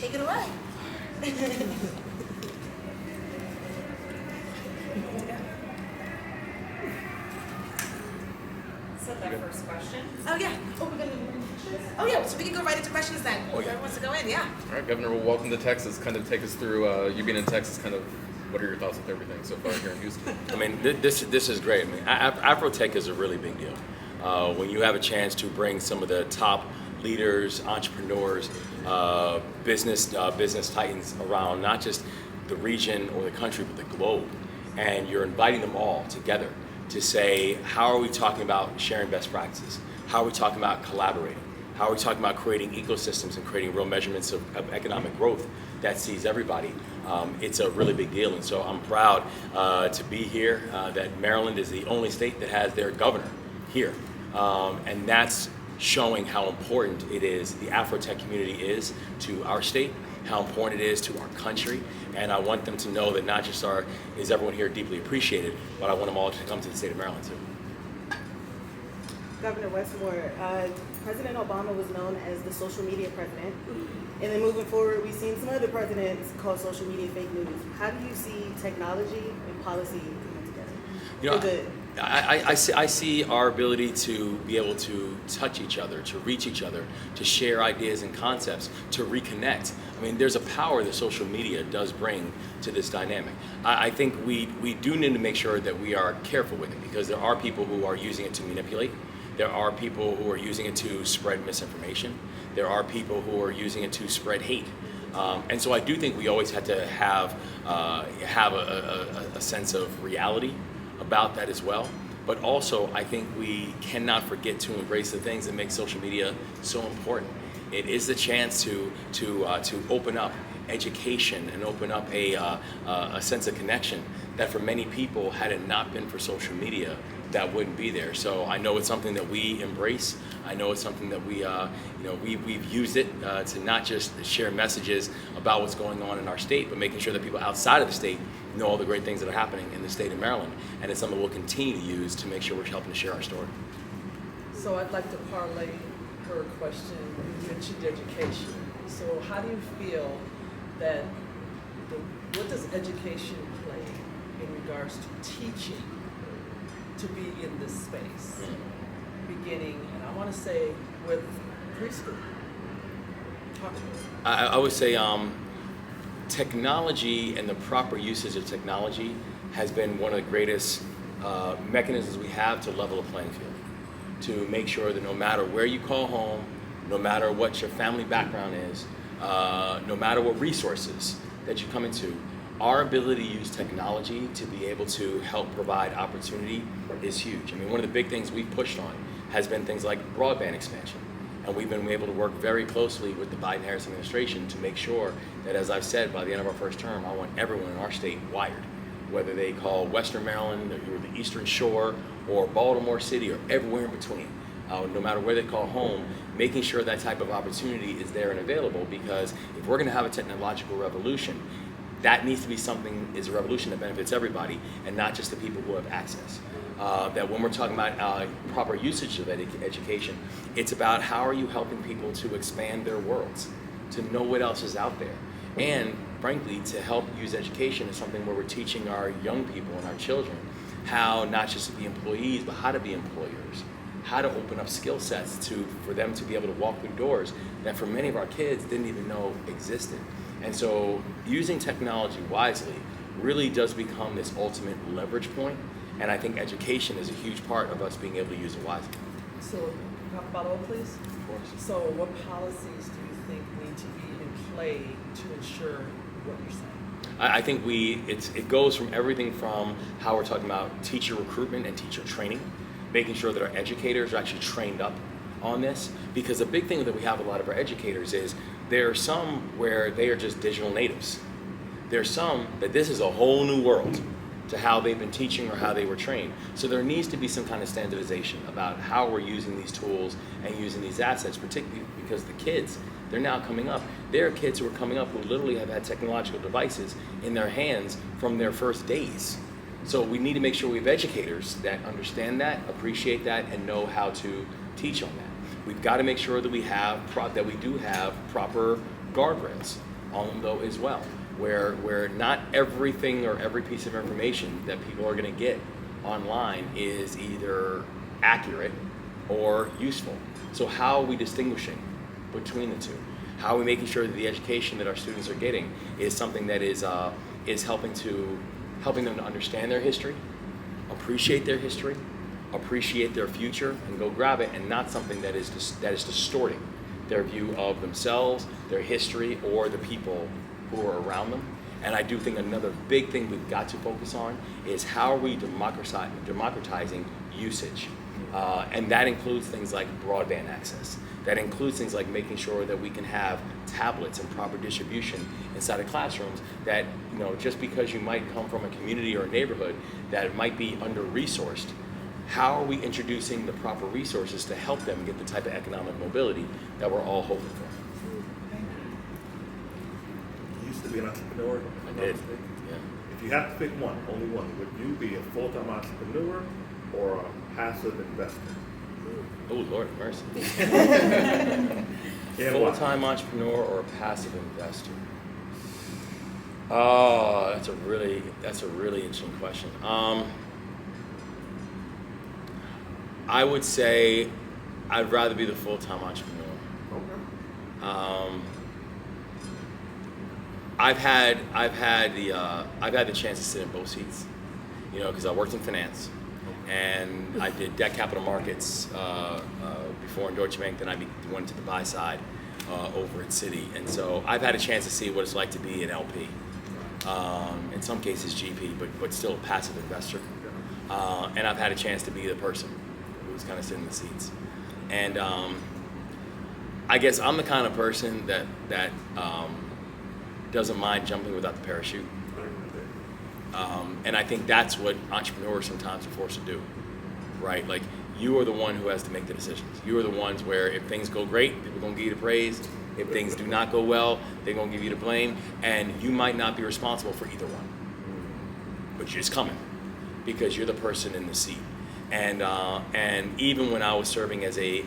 Take it away. So that first question. Oh yeah. Oh, we're gonna. Oh yeah. So we can go right into questions then. Whoever wants to go in, yeah. All right, Governor, well, welcome to Texas. Kind of take us through you being in Texas. Kind of, what are your thoughts with everything so far here in Houston? I mean, this is great. I mean, AfroTech is a really big deal. When you have a chance to bring some of the top leaders, entrepreneurs, business titans around, not just the region or the country, but the globe, and you're inviting them all together to say, how are we talking about sharing best practices? How are we talking about collaborating? How are we talking about creating ecosystems and creating real measurements of economic growth that sees everybody? It's a really big deal, and so I'm proud to be here, that Maryland is the only state that has their governor here. And that's showing how important it is, the AfroTech community is to our state, how important it is to our country, and I want them to know that not just is everyone here deeply appreciated, but I want them all to come to the state of Maryland too. Governor Wes Moore, President Obama was known as the social media president, and then moving forward, we've seen some other presidents call social media fake news. How do you see technology and policy coming together? You know, For good? I see our ability to be able to touch each other, to reach each other, to share ideas and concepts, to reconnect. I mean, there's a power that social media does bring to this dynamic. I think we do need to make sure that we are careful with it, because there are people who are using it to manipulate. There are people who are using it to spread misinformation. There are people who are using it to spread hate. And so I do think we always have to have a sense of reality about that as well. But also, I think we cannot forget to embrace the things that make social media so important. It is the chance to open up education and open up a sense of connection that for many people, had it not been for social media, that wouldn't be there. So I know it's something that we embrace. I know it's something that we've used it to not just share messages about what's going on in our state, but making sure that people outside of the state know all the great things that are happening in the state of Maryland. And it's something we'll continue to use to make sure we're helping to share our story. So I'd like to parlay her question. You mentioned education. So how do you feel that, what does education play in regards to teaching to be in this space? Beginning, and I want to say with preschool. Talk to us. I would say technology and the proper usage of technology has been one of the greatest mechanisms we have to level a playing field, to make sure that no matter where you call home, no matter what your family background is, no matter what resources that you come into, our ability to use technology to be able to help provide opportunity is huge. I mean, one of the big things we've pushed on has been things like broadband expansion. And we've been able to work very closely with the Biden-Harris administration to make sure that, as I've said, by the end of our first term, I want everyone in our state wired, whether they call Western Maryland or the Eastern Shore or Baltimore City or everywhere in between. No matter where they call home, making sure that type of opportunity is there and available, because if we're going to have a technological revolution, that needs to be is a revolution that benefits everybody and not just the people who have access. That when we're talking about proper usage of education, it's about how are you helping people to expand their worlds, to know what else is out there. And frankly, to help use education is something where we're teaching our young people and our children how not just to be employees, but how to be employers, how to open up skill sets for them to be able to walk through doors that for many of our kids didn't even know existed. And so using technology wisely really does become this ultimate leverage point. And I think education is a huge part of us being able to use it wisely. So, talk about all, please. Of course. So, what policies do you think need to be in play to ensure what you're saying? I think it goes from everything from how we're talking about teacher recruitment and teacher training, making sure that our educators are actually trained up on this. Because the big thing that we have with a lot of our educators is there are some where they are just digital natives. There's some that this is a whole new world to how they've been teaching or how they were trained. So there needs to be some kind of standardization about how we're using these tools and using these assets, particularly because the kids, they're now coming up. There are kids who are coming up who literally have had technological devices in their hands from their first days. So we need to make sure we have educators that understand that, appreciate that, and know how to teach on that. We've got to make sure that we do have proper guardrails on them though as well, where not everything or every piece of information that people are going to get online is either accurate or useful. So how are we distinguishing between the two? How are we making sure that the education that our students are getting is something that is helping them to understand their history, appreciate their history, appreciate their future, and go grab it, and not something that is distorting their view of themselves, their history, or the people who are around them. And I do think another big thing we've got to focus on is how are we democratizing usage. And that includes things like broadband access. That includes things like making sure that we can have tablets and proper distribution inside of classrooms, that, you know, just because you might come from a community or a neighborhood that might be under-resourced, how are we introducing the proper resources to help them get the type of economic mobility that we're all hoping for? You used to be an entrepreneur, if I'm not did. mistaken. Yeah. If you have to pick one, only one, would you be a full-time entrepreneur or a passive investor? Oh, Lord have mercy. And why? Full-time entrepreneur or a passive investor? Oh, that's a really interesting question. I would say I'd rather be the full-time entrepreneur. Okay. I've had the chance to sit in both seats, you know, because I worked in finance, and I did debt capital markets before in Deutsche Bank. Then I went to the buy side over at Citi, and so I've had a chance to see what it's like to be an LP, in some cases GP, but still a passive investor, and I've had a chance to be the person who's kind of sitting in the seats, and I guess I'm the kind of person that doesn't mind jumping without the parachute. And I think that's what entrepreneurs sometimes are forced to do, right? Like, you are the one who has to make the decisions. You are the ones where if things go great, people are going to give you the praise. If things do not go well, they're going to give you the blame. And you might not be responsible for either one. But you're just coming because you're the person in the seat. And even when I was serving as a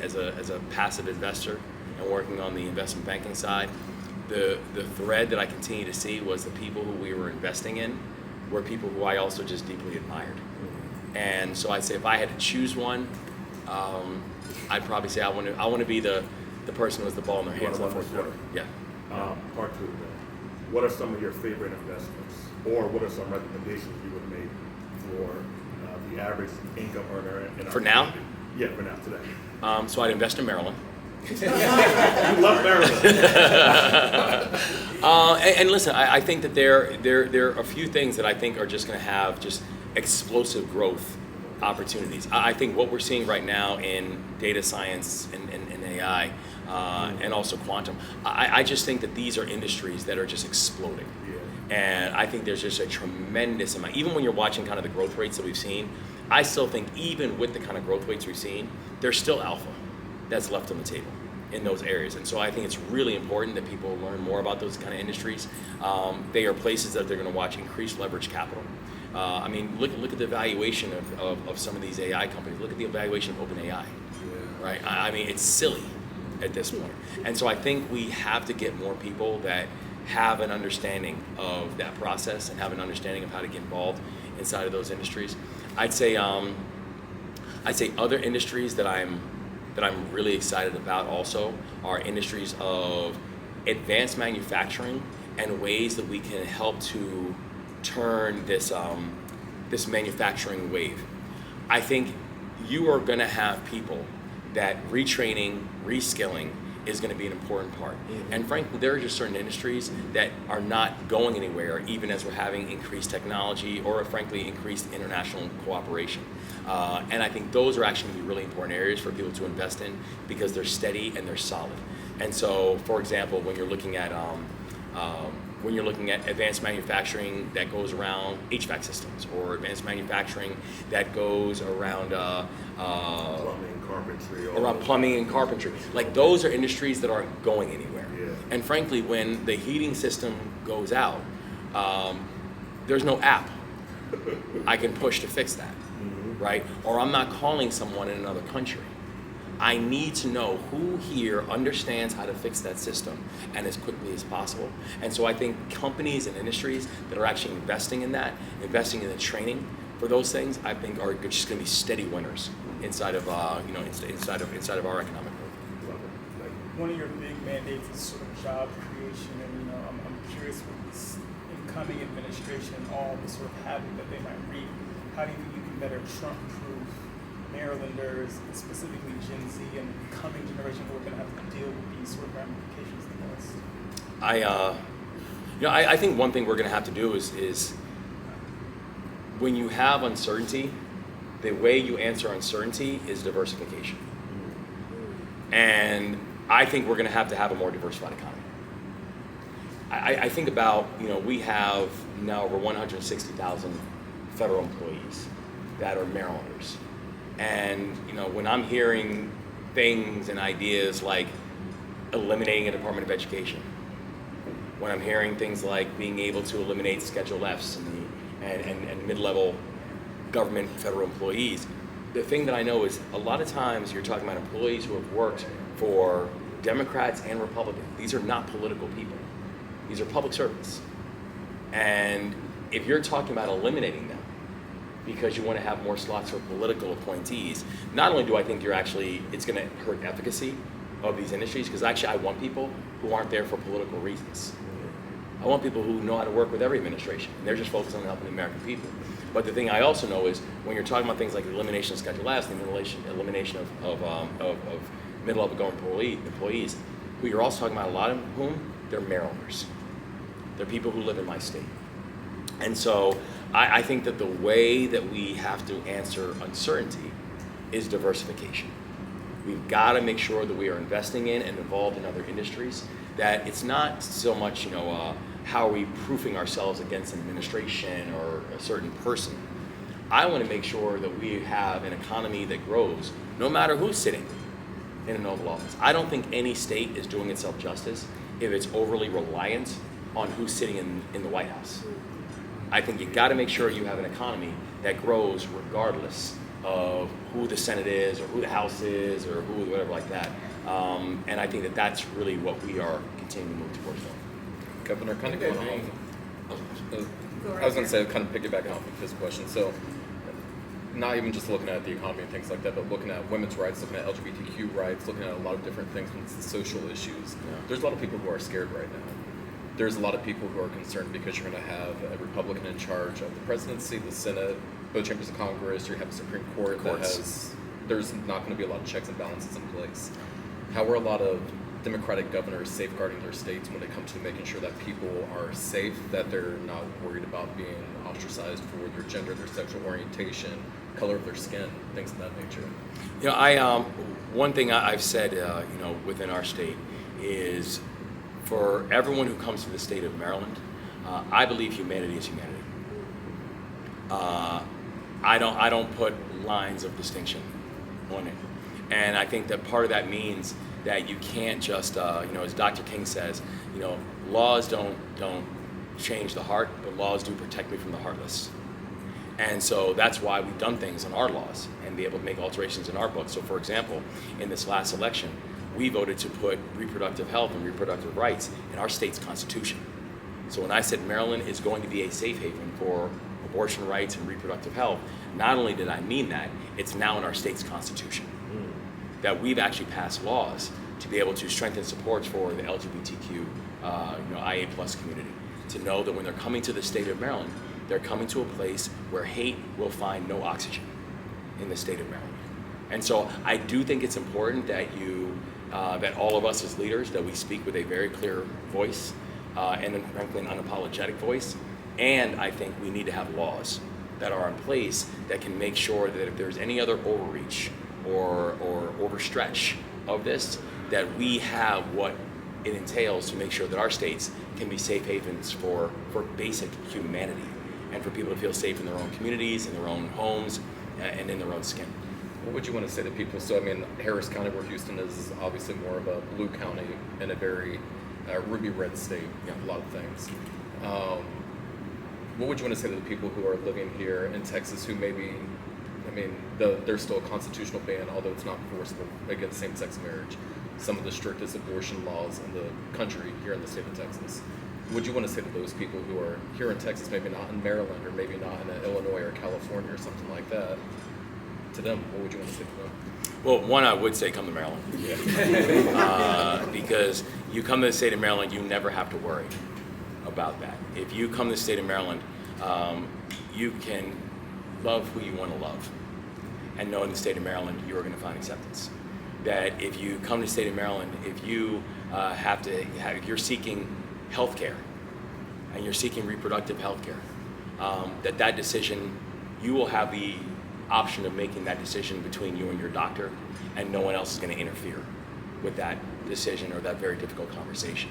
passive investor and working on the investment banking side, the thread that I continue to see was the people who we were investing in were people who I also just deeply admired. And so I'd say if I had to choose one, I'd probably say I want to be the person who has the ball in their hands in the fourth quarter. Yeah. Part two then. What are some of your favorite investments, or what are some recommendations you would make for the average income earner in our For now? community? Yeah, for now, today. So I'd invest in Maryland. You love Maryland. And listen, I think that there are a few things that I think are just going to have just explosive growth opportunities. I think what we're seeing right now in data science and AI and also quantum, I just think that these are industries that are just exploding. Yeah. And I think there's just a tremendous amount. Even when you're watching kind of the growth rates that we've seen, I still think even with the kind of growth rates we've seen, there's still alpha that's left on the table in those areas. And so I think it's really important that people learn more about those kind of industries. They are places that they're going to watch increased leverage capital. I mean, look at the valuation of some of these AI companies. Look at the valuation of OpenAI, right? I mean, it's silly at this point. And so I think we have to get more people that have an understanding of that process and have an understanding of how to get involved inside of those industries. I'd say other industries that I'm really excited about also are industries of advanced manufacturing and ways that we can help to turn this manufacturing wave. I think you are going to have people that retraining, reskilling is going to be an important part. Mm-hmm. And frankly, there are just certain industries that are not going anywhere, even as we're having increased technology or frankly increased international cooperation. And I think those are actually going to be really important areas for people to invest in because they're steady and they're solid. And so, for example, when you're looking at advanced manufacturing that goes around HVAC systems, or advanced manufacturing that goes around plumbing and carpentry, like those are industries that aren't going anywhere. Yeah. And frankly, when the heating system goes out, there's no app I can push to fix that, right? Or I'm not calling someone in another country. I need to know who here understands how to fix that system and as quickly as possible. And so I think companies and industries that are actually investing in that, investing in the training for those things, I think are just going to be steady winners inside of inside of our economic growth. One of your big mandates is sort of job creation, and I'm curious with this incoming administration and all the sort of havoc that they might wreak. How do you think you can better Trump-proof Marylanders, specifically Gen Z and the coming generation who are going to have to deal with these sort of ramifications the most? I think one thing we're going to have to do is when you have uncertainty, the way you answer uncertainty is diversification. And I think we're going to have a more diversified economy. I think about, we have now over 160,000 federal employees that are Marylanders. And, when I'm hearing things and ideas like eliminating a Department of Education, when I'm hearing things like being able to eliminate Schedule Fs and mid-level government federal employees, the thing that I know is a lot of times you're talking about employees who have worked for Democrats and Republicans. These are not political people. These are public servants. And if you're talking about eliminating them because you want to have more slots for political appointees, not only do I think it's going to hurt efficacy of these industries, because actually I want people who aren't there for political reasons. I want people who know how to work with every administration, and they're just focused on helping the American people. But the thing I also know is when you're talking about things like the elimination of Schedule F, the elimination of mid-level government employees, who you're also talking about, a lot of whom, they're Marylanders. They're people who live in my state. And so I think that the way that we have to answer uncertainty is diversification. We've got to make sure that we are investing in and involved in other industries, that it's not so much, how are we proofing ourselves against an administration or a certain person. I want to make sure that we have an economy that grows no matter who's sitting in an Oval Office. I don't think any state is doing itself justice if it's overly reliant on who's sitting in the White House. I think you got to make sure you have an economy that grows regardless of who the Senate is or who the House is or who whatever like that. And I think that that's really what we are continuing to move towards. Governor, kind of going on. I was going to say, kind of piggybacking off of his question. So, not even just looking at the economy and things like that, but looking at women's rights, looking at LGBTQ rights, looking at a lot of different things when it's the social issues. Yeah. There's a lot of people who are scared right now. There's a lot of people who are concerned because you're going to have a Republican in charge of the presidency, the Senate, both chambers of Congress. You have the Supreme Court that there's not going to be a lot of checks and balances in place. How are a lot of Democratic governors safeguarding their states when it comes to making sure that people are safe, that they're not worried about being ostracized for their gender, their sexual orientation, color of their skin, things of that nature? One thing I've said, within our state is, for everyone who comes to the state of Maryland, I believe humanity is humanity. I don't put lines of distinction on it, and I think that part of that means that you can't just, as Dr. King says, laws don't change the heart, but laws do protect me from the heartless. And so that's why we've done things in our laws and be able to make alterations in our books. So, for example, in this last election, we voted to put reproductive health and reproductive rights in our state's constitution. So when I said Maryland is going to be a safe haven for abortion rights and reproductive health, not only did I mean that, it's now in our state's constitution. That we've actually passed laws to be able to strengthen supports for the LGBTQ, IA plus community, to know that when they're coming to the state of Maryland, they're coming to a place where hate will find no oxygen in the state of Maryland. And so I do think it's important that that all of us as leaders, that we speak with a very clear voice and frankly an unapologetic voice. And I think we need to have laws that are in place that can make sure that if there's any other overreach or overstretch of this, that we have what it entails to make sure that our states can be safe havens for basic humanity and for people to feel safe in their own communities, in their own homes, and in their own skin. What would you want to say to people? So, Harris County, where Houston is obviously more of a blue county and a very ruby red state, a lot of things. What would you want to say to the people who are living here in Texas who maybe I mean, there's still a constitutional ban, although it's not enforceable against same-sex marriage. Some of the strictest abortion laws in the country here in the state of Texas. Would you want to say to those people who are here in Texas, maybe not in Maryland, or maybe not in Illinois or California or something like that, to them, what would you want to say to them? Well, one, I would say come to Maryland. Because you come to the state of Maryland, you never have to worry about that. If you come to the state of Maryland, you can love who you want to love. And know in the state of Maryland, you are going to find acceptance. That if you come to the state of Maryland, if you if you're seeking health care and you're seeking reproductive health care, that decision, you will have the option of making that decision between you and your doctor, and no one else is going to interfere with that decision or that very difficult conversation.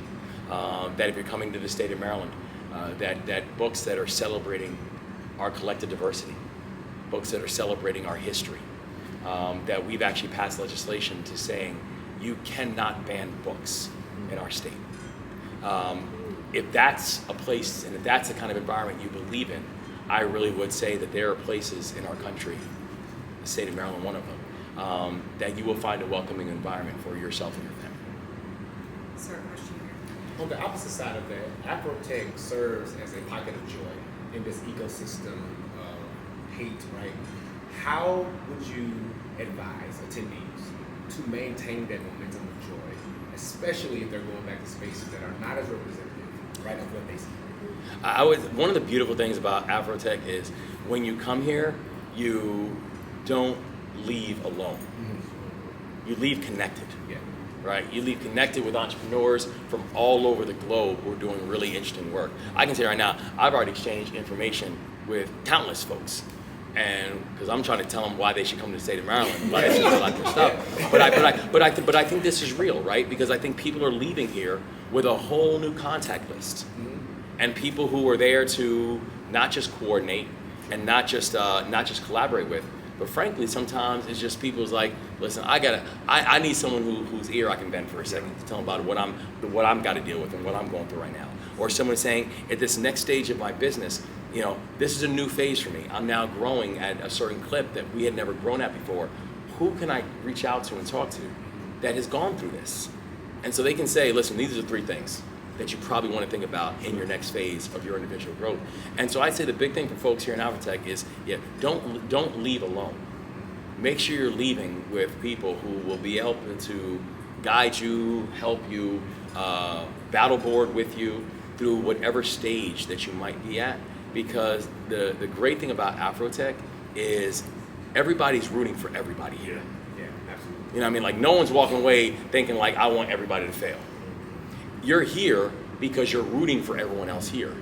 That if you're coming to the state of Maryland, that books that are celebrating our collective diversity, books that are celebrating our history, that we've actually passed legislation to saying you cannot ban books in our state. If that's a place and if that's the kind of environment you believe in, I really would say that there are places in our country, the state of Maryland, one of them, that you will find a welcoming environment for yourself and your family. Sir, question here. On the opposite side of that, AfroTech serves as a pocket of joy in this ecosystem of hate, right? How would you advise attendees to maintain that momentum of joy, especially if they're going back to spaces that are not as representative, right, of what they see? One of the beautiful things about AfroTech is when you come here, you don't leave alone. Mm-hmm. You leave connected. Yeah. Right? You leave connected with entrepreneurs from all over the globe who are doing really interesting work. I can say right now, I've already exchanged information with countless folks, and because I'm trying to tell them why they should come to the state of Maryland, why they should like their stuff. But I think this is real, right? Because I think people are leaving here with a whole new contact list, and people who are there to not just coordinate and not just collaborate with, but frankly, sometimes it's just people's like, listen, I need someone whose ear I can bend for a second to tell them about what I'm got to deal with and what I'm going through right now. Or someone saying, at this next stage of my business, this is a new phase for me. I'm now growing at a certain clip that we had never grown at before. Who can I reach out to and talk to that has gone through this? And so they can say, listen, these are the 3 things that you probably want to think about in your next phase of your individual growth. And so I'd say the big thing for folks here in AfroTech is, don't leave alone. Make sure you're leaving with people who will be able to guide you, help you, battle board with you through whatever stage that you might be at. Because the great thing about AfroTech is everybody's rooting for everybody here. Yeah, absolutely. You know what I mean? Like, no one's walking away thinking like, I want everybody to fail. You're here because you're rooting for everyone else here.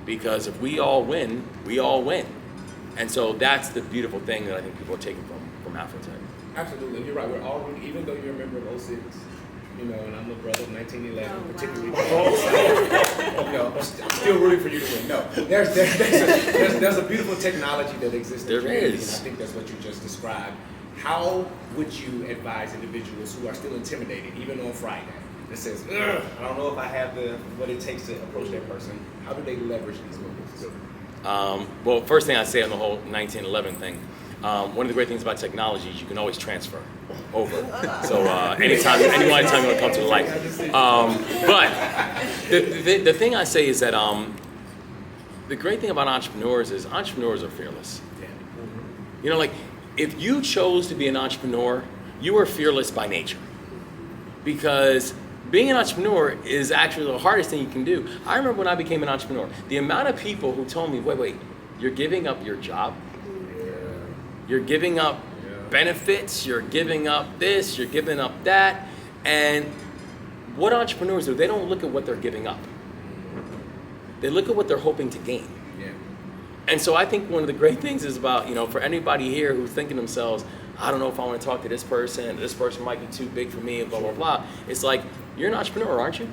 Because if we all win, we all win. And so that's the beautiful thing that I think people are taking from AfroTech. Absolutely, and you're right. We're all rooting, even though you're a member of 06, and I'm a brother of 1911, particularly. I'm still rooting for you to win. No, there's a beautiful technology that exists in community, and I think that's what you just described. How would you advise individuals who are still intimidated, even on Friday, that says, I don't know if I have what it takes to approach that person? How do they leverage these movements? Well, first thing I'd say on the whole 1911 thing, one of the great things about technology is you can always transfer over. So anytime you want to come to the light. But the thing I say is that the great thing about entrepreneurs is entrepreneurs are fearless. Yeah. Like if you chose to be an entrepreneur, you are fearless by nature. Because being an entrepreneur is actually the hardest thing you can do. I remember when I became an entrepreneur, the amount of people who told me, wait, you're giving up your job? You're giving up benefits, you're giving up this, you're giving up that. And what entrepreneurs do, they don't look at what they're giving up. They look at what they're hoping to gain. Yeah. And so I think one of the great things is about, for anybody here who's thinking to themselves, I don't know if I want to talk to this person might be too big for me, and blah, blah, blah. It's like, you're an entrepreneur, aren't you?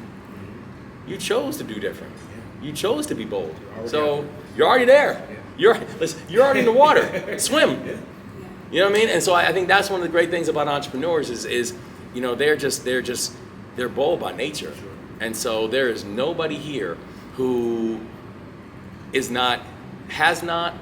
You chose to do different. You chose to be bold. So you're already there. You're already in the water. Swim. You know what I mean? And so I think that's one of the great things about entrepreneurs is they're bold by nature. And so there is nobody here who has not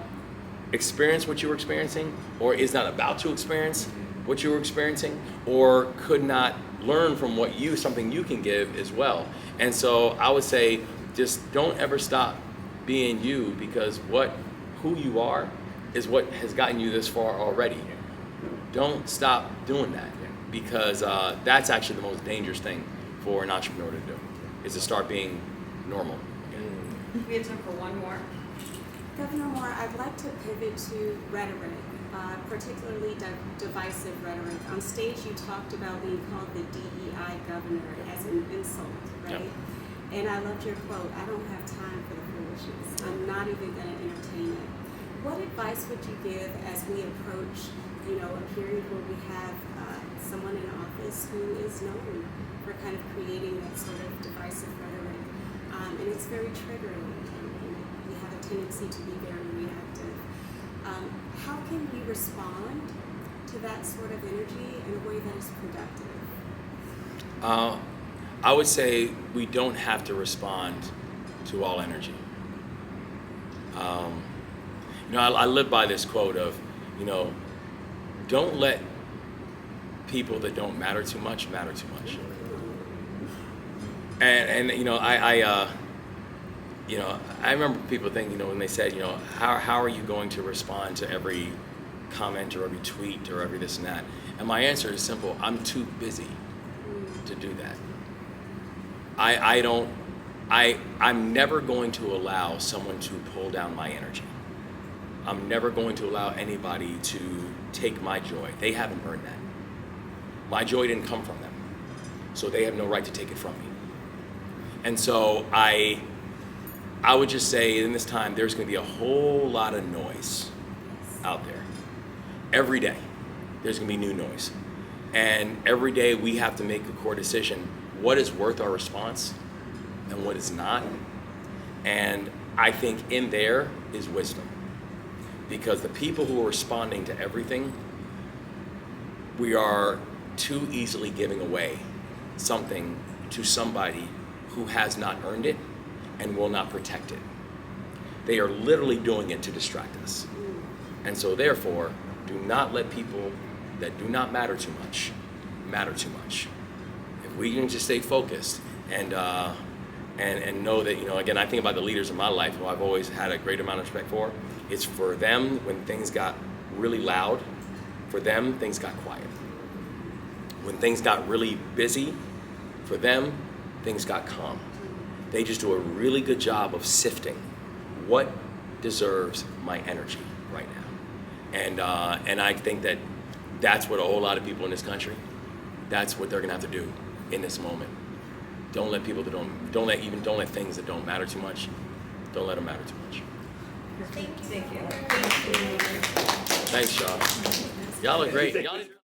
experienced what you were experiencing or is not about to experience what you were experiencing, or could not learn from something you can give as well. And so I would say, just don't ever stop being you, because who you are is what has gotten you this far already. Don't stop doing that, because that's actually the most dangerous thing for an entrepreneur to do, is to start being normal. We have time for one more. Governor Moore, I'd like to pivot to rhetoric, particularly divisive rhetoric. On stage, you talked about being called the DEI governor as an insult, right? Yep. And I loved your quote, "I don't have time for the foolishness. I'm not even going to entertain it." What advice would you give as we approach, a period where we have someone in office who is known for kind of creating that sort of divisive rhetoric, and it's very triggering, and we have a tendency to be very reactive. How can we respond to that sort of energy in a way that is productive? I would say we don't have to respond to all energy. I live by this quote of, don't let people that don't matter too much matter too much. And I remember people thinking, when they said, how are you going to respond to every comment or every tweet or every this and that? And my answer is simple: I'm too busy to do that. I'm never going to allow someone to pull down my energy. I'm never going to allow anybody to take my joy. They haven't earned that. My joy didn't come from them, so they have no right to take it from me. And so I would just say, in this time, there's going to be a whole lot of noise out there. Every day, there's going to be new noise. And every day we have to make a core decision: what is worth our response and what is not. And I think in there is wisdom, because the people who are responding to everything, we are too easily giving away something to somebody who has not earned it and will not protect it. They are literally doing it to distract us. And so therefore, do not let people that do not matter too much matter too much. If we can just stay focused and know that, again, I think about the leaders in my life who I've always had a great amount of respect for. It's for them, when things got really loud, for them, things got quiet. When things got really busy, for them, things got calm. They just do a really good job of sifting what deserves my energy right now. And I think that that's what a whole lot of people in this country, that's what they're gonna have to do in this moment. Don't let people that don't let things that don't matter too much, don't let them matter too much. Thank you. Thanks, y'all. Y'all are great. Y'all